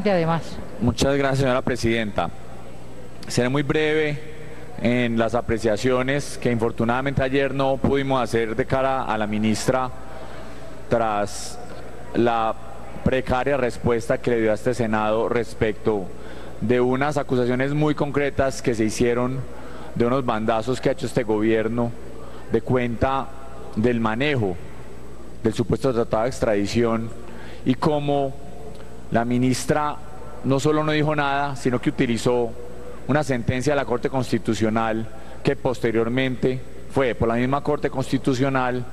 importante además. Muchas gracias, señora presidenta. Seré muy breve en las apreciaciones que infortunadamente ayer no pudimos hacer de cara a la ministra tras la precaria respuesta que le dio a este Senado respecto de unas acusaciones muy concretas que se hicieron de unos bandazos que ha hecho este gobierno de cuenta del manejo del supuesto tratado de extradición y cómo la ministra no solo no dijo nada, sino que utilizó una sentencia de la Corte Constitucional que posteriormente fue por la misma Corte Constitucional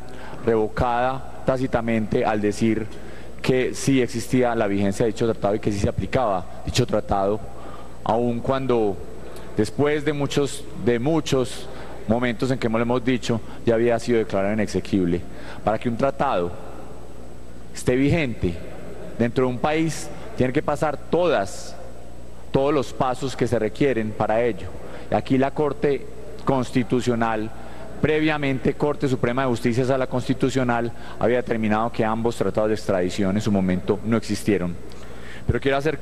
revocada tácitamente al decir que sí existía la vigencia de dicho tratado y que sí se aplicaba dicho tratado, aun cuando después de muchos momentos en que lo hemos dicho, ya había sido declarado inexequible. Para que un tratado esté vigente dentro de un país, tiene que pasar todos los pasos que se requieren para ello. Y aquí la Corte Constitucional, previamente Corte Suprema de Justicia Sala Constitucional, había determinado que ambos tratados de extradición en su momento no existieron. Pero quiero hacer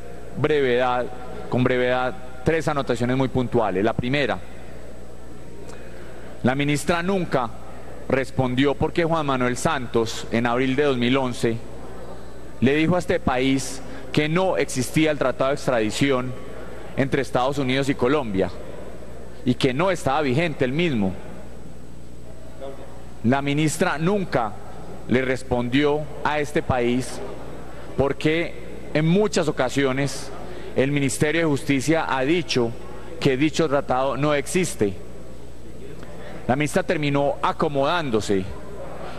con brevedad, tres anotaciones muy puntuales. La primera, la ministra nunca respondió por qué Juan Manuel Santos, en abril de 2011, le dijo a este país que no existía el tratado de extradición entre Estados Unidos y Colombia y que no estaba vigente el mismo. La ministra nunca le respondió a este país porque en muchas ocasiones el Ministerio de Justicia ha dicho que dicho tratado no existe. La ministra terminó acomodándose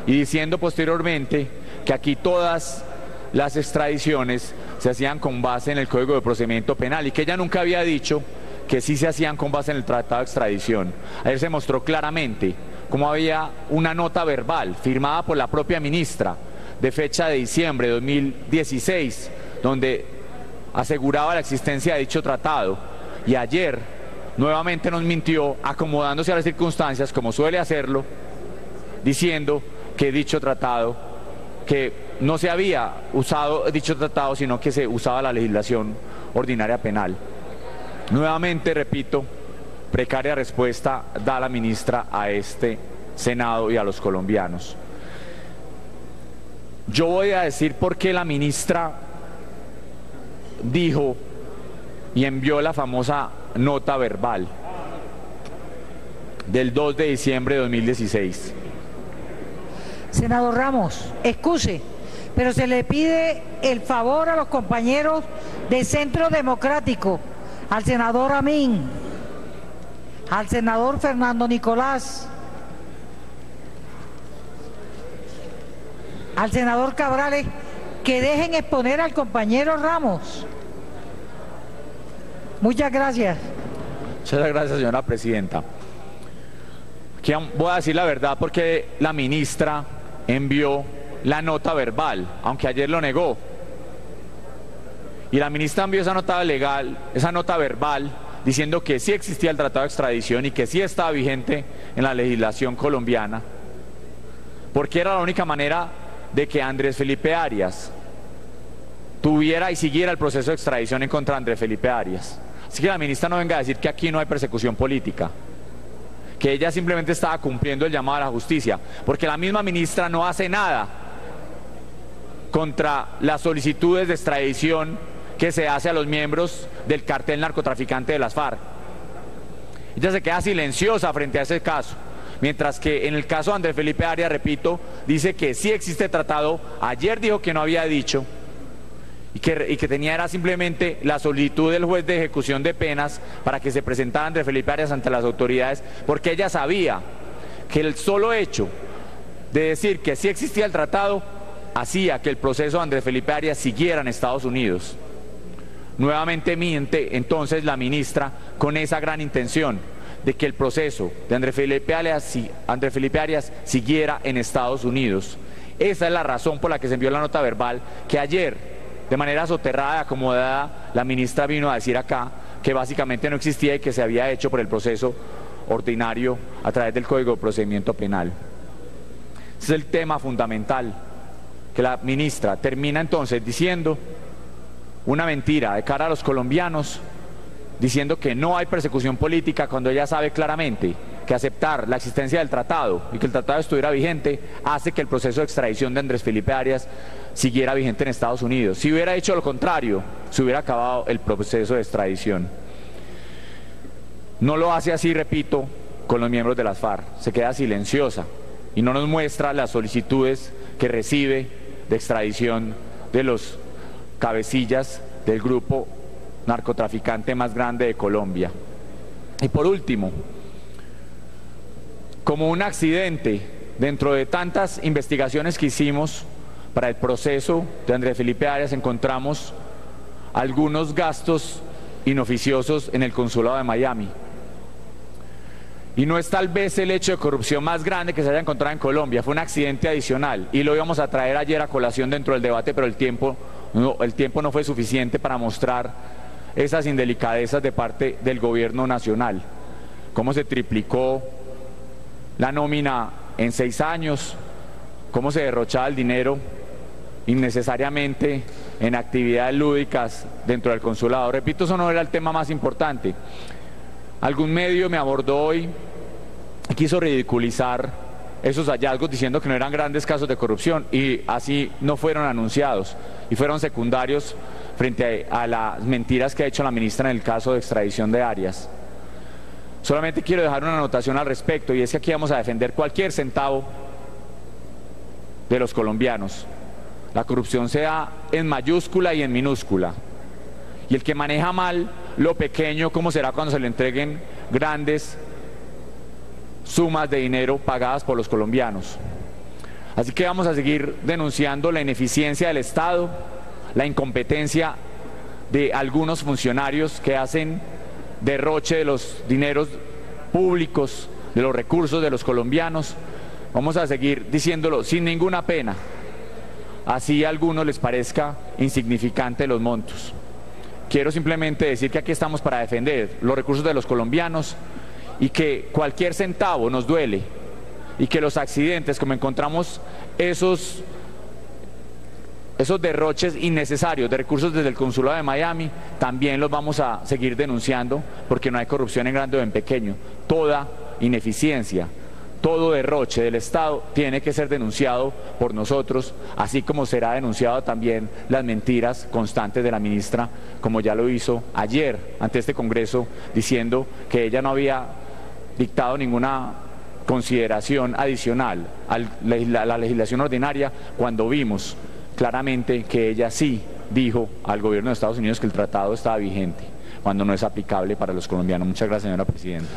y diciendo posteriormente que aquí todas las extradiciones se hacían con base en el Código de Procedimiento Penal y que ella nunca había dicho que sí se hacían con base en el Tratado de Extradición. Ayer se mostró claramente cómo había una nota verbal firmada por la propia ministra de fecha de diciembre de 2016, donde aseguraba la existencia de dicho tratado, y ayer nuevamente nos mintió acomodándose a las circunstancias como suele hacerlo, diciendo que dicho tratado, que no se había usado dicho tratado, sino que se usaba la legislación ordinaria penal. Nuevamente, repito, precaria respuesta da la ministra a este Senado y a los colombianos. Yo voy a decir por qué la ministra dijo y envió la famosa nota verbal del 2 de diciembre de 2016. Senador Ramos, excuse, pero se le pide el favor a los compañeros de Centro Democrático, al senador Amin, al senador Fernando Nicolás, al senador Cabrales, que dejen exponer al compañero Ramos. Muchas gracias. Muchas gracias, señora presidenta. Aquí voy a decir la verdad porque la ministra envió la nota verbal, aunque ayer lo negó. Y la ministra envió esa nota verbal, diciendo que sí existía el tratado de extradición y que sí estaba vigente en la legislación colombiana, porque era la única manera de que Andrés Felipe Arias tuviera y siguiera el proceso de extradición en contra de Andrés Felipe Arias. Así que la ministra no venga a decir que aquí no hay persecución política, que ella simplemente estaba cumpliendo el llamado a la justicia, porque la misma ministra no hace nada contra las solicitudes de extradición que se hace a los miembros del cartel narcotraficante de las FARC. Ella se queda silenciosa frente a ese caso, mientras que en el caso de Andrés Felipe Arias, repito, dice que sí existe tratado. Ayer dijo que no había dicho y que tenía era simplemente la solicitud del juez de ejecución de penas para que se presentara Andrés Felipe Arias ante las autoridades, porque ella sabía que el solo hecho de decir que sí existía el tratado hacía que el proceso de Andrés Felipe Arias siguiera en Estados Unidos. Nuevamente miente entonces la ministra con esa gran intención de que el proceso de Andrés Felipe Arias siguiera en Estados Unidos. Esa es la razón por la que se envió la nota verbal, que ayer, de manera soterrada, acomodada, la ministra vino a decir acá que básicamente no existía y que se había hecho por el proceso ordinario a través del Código de Procedimiento Penal. Ese es el tema fundamental, que la ministra termina entonces diciendo una mentira de cara a los colombianos, diciendo que no hay persecución política cuando ella sabe claramente que aceptar la existencia del tratado y que el tratado estuviera vigente hace que el proceso de extradición de Andrés Felipe Arias siguiera vigente en Estados Unidos. Si hubiera hecho lo contrario, se hubiera acabado el proceso de extradición. No lo hace así, repito, con los miembros de las FARC, se queda silenciosa y no nos muestra las solicitudes que recibe de extradición de los cabecillas del grupo narcotraficante más grande de Colombia. Y por último, como un accidente dentro de tantas investigaciones que hicimos para el proceso de Andrés Felipe Arias, encontramos algunos gastos inoficiosos en el consulado de Miami. Y no es tal vez el hecho de corrupción más grande que se haya encontrado en Colombia, fue un accidente adicional y lo íbamos a traer ayer a colación dentro del debate, pero el tiempo no fue suficiente para mostrar esas indelicadezas de parte del gobierno nacional. Cómo se triplicó la nómina en 6 años, cómo se derrochaba el dinero innecesariamente en actividades lúdicas dentro del consulado. Repito, eso no era el tema más importante. Algún medio me abordó hoy y quiso ridiculizar esos hallazgos diciendo que no eran grandes casos de corrupción y así no fueron anunciados y fueron secundarios frente a las mentiras que ha hecho la ministra en el caso de extradición de Arias. Solamente quiero dejar una anotación al respecto y es que aquí vamos a defender cualquier centavo de los colombianos. La corrupción se da en mayúscula y en minúscula. Y el que maneja mal lo pequeño, ¿cómo será cuando se le entreguen grandes sumas de dinero pagadas por los colombianos? Así que vamos a seguir denunciando la ineficiencia del Estado, la incompetencia de algunos funcionarios que hacen derroche de los dineros públicos, de los recursos de los colombianos. Vamos a seguir diciéndolo sin ninguna pena, así a algunos les parezca insignificante los montos. Quiero simplemente decir que aquí estamos para defender los recursos de los colombianos y que cualquier centavo nos duele y que los accidentes, como encontramos esos derroches innecesarios de recursos desde el consulado de Miami, también los vamos a seguir denunciando porque no hay corrupción en grande o en pequeño. Toda ineficiencia, todo derroche del Estado tiene que ser denunciado por nosotros, así como será denunciado también las mentiras constantes de la ministra, como ya lo hizo ayer ante este Congreso, diciendo que ella no había dictado ninguna consideración adicional a la legislación ordinaria, cuando vimos claramente que ella sí dijo al gobierno de Estados Unidos que el tratado estaba vigente, cuando no es aplicable para los colombianos. Muchas gracias, señora presidenta.